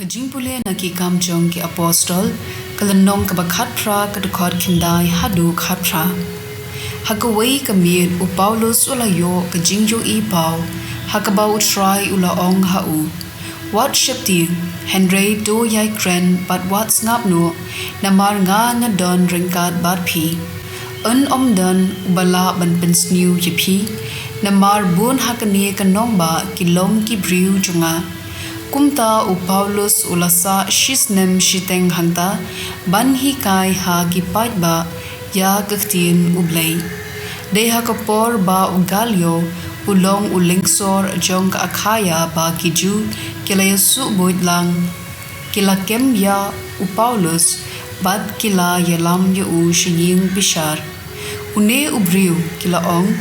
jingpule na ki kamjong ki apostol kalanong kabakhat pra kadukot kindai hadu khatra hakawai kamir u Paulus ulayo ka jingjo I pau hakabau try ula ong hau what shapti Henry do yai kren but what's ngap no namar nga na don ringkat bat phi om don bala ban pensniu yipi namar bun hakane kanong ba kilom ki briu junga kumta u Paulus ulasa shisnem shiteng hanta ban hi kai ha ki pait ba ya ktien u Blei de ha kapor ba u galio ulong u lingsor jong ka akhaya ba ki ju kilaya su boit lang kila kem ya u Paulus bad kila yalam ya u shiying bishar une u briu kila ong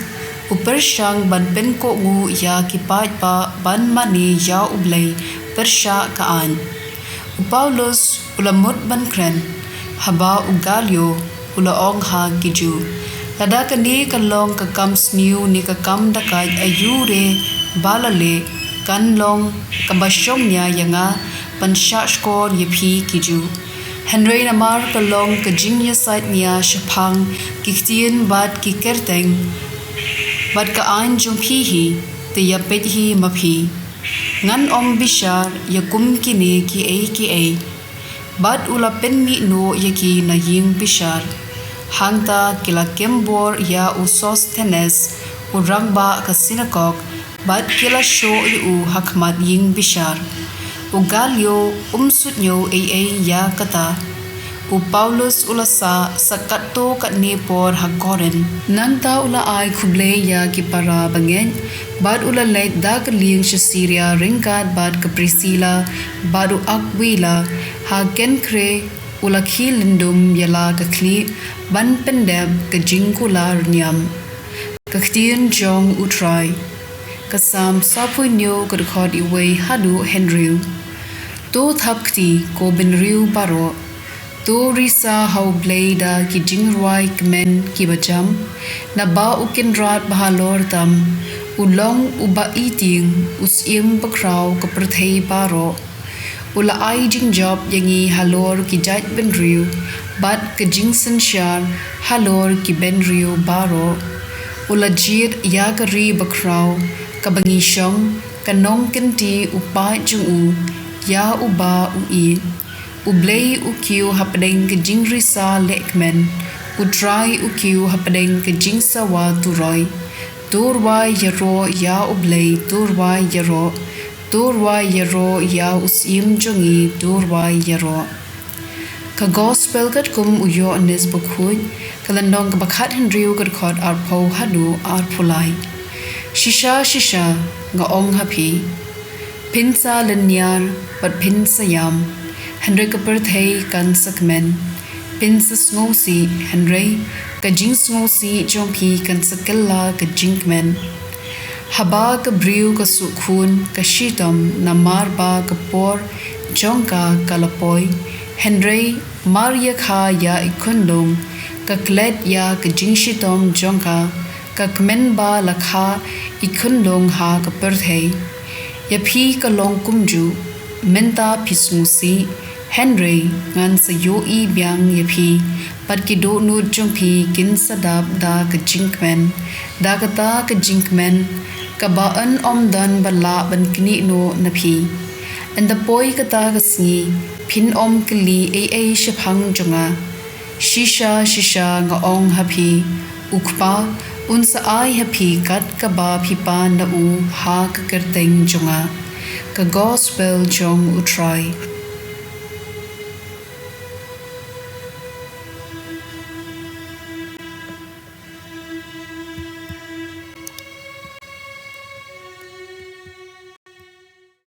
upershang ban pen ko ngu ya ki pait ba ban mani ya u Blei persha kaan u Paulus ulamot ban kren haba u galio ula ong ha giju lada kani kalong ka kam sniu ni ka kam dakai ayure balale kanlong kabashong nya yanga pansha skor yepi kiju Henry namar kalong ka jingya site nya shapang ki ktien bat ki kerteng bat ka an jumpi hi te ya pet hi maphi ngan om bishar yakum kini ki ai bat ula pen mi no yaki na ying bishar hangta kila kembor ya usos tenes urangba ka sinakok bat kila show u hakmat ying bishar ugalyo umsutnyo ai ya kata u Paulus ulasa sakato katne por hagoren nanta ula ai khuble ya ki para bangen bad ula leit da ka ling Syria ringkat bad ka Priscilla badu akwila ha kenkre ula khilindum yala ka khli ban pendeb ka jingkula nyam ka ktien jong utrai ka sam sapuinyo ka khod iwe hadu Henry to thapti ko benriu baro to risa how Blei da ki jingrwai kmen ki bajam na ba ukin rat bahalor tam ulong uba eating usim bakraw ka prathei baro ula ai jing job yangi halor ki jait benriu bat ka jingsan shar halor ki benriu baro ula jir ya ka ri bakraw ka bangi shong ka nong kenti upa jung u ya uba u I u Blei u kiu hapdeng ke jingri sa lekmen u try u kiu hapdeng ke jingsa wa turoi turwai yaro ya u Blei turwai yaro ya usim jongi turwai yaro ka gospel kat kum u yo anes bukhuj kalandong ka bakhat Henry kat khot ar pho hadu ar phulai shisha nga ong hapi pinsa lenyar pat pinsa yam Henry ka perthei kan sakmen pinsa sngosi Henry ka jing sngosi jongpi kan sakella ka jingmen haba ka briu ka sukhun ka shitom namar ba ka por jongka kalapoi Henry maria kha ya ikundong ka klet ya ka jingshitom jongka ka kmen ba lakha ikundong ha ka perthei yapi ka long kumju menta pismusi Henry ngan sa yo I byang yapi pat ki do nu jongpi kin sadap da ka jinkmen da kata ka jinkmen ka baan om dan bala ban kini no napi and the boy kata ka sngi pin om kli ai shaphang jonga shisha nga ong happy ukpa unsa ai happy kat ka ba phipa na u ha ka kerteng jonga ka gospel jong utrai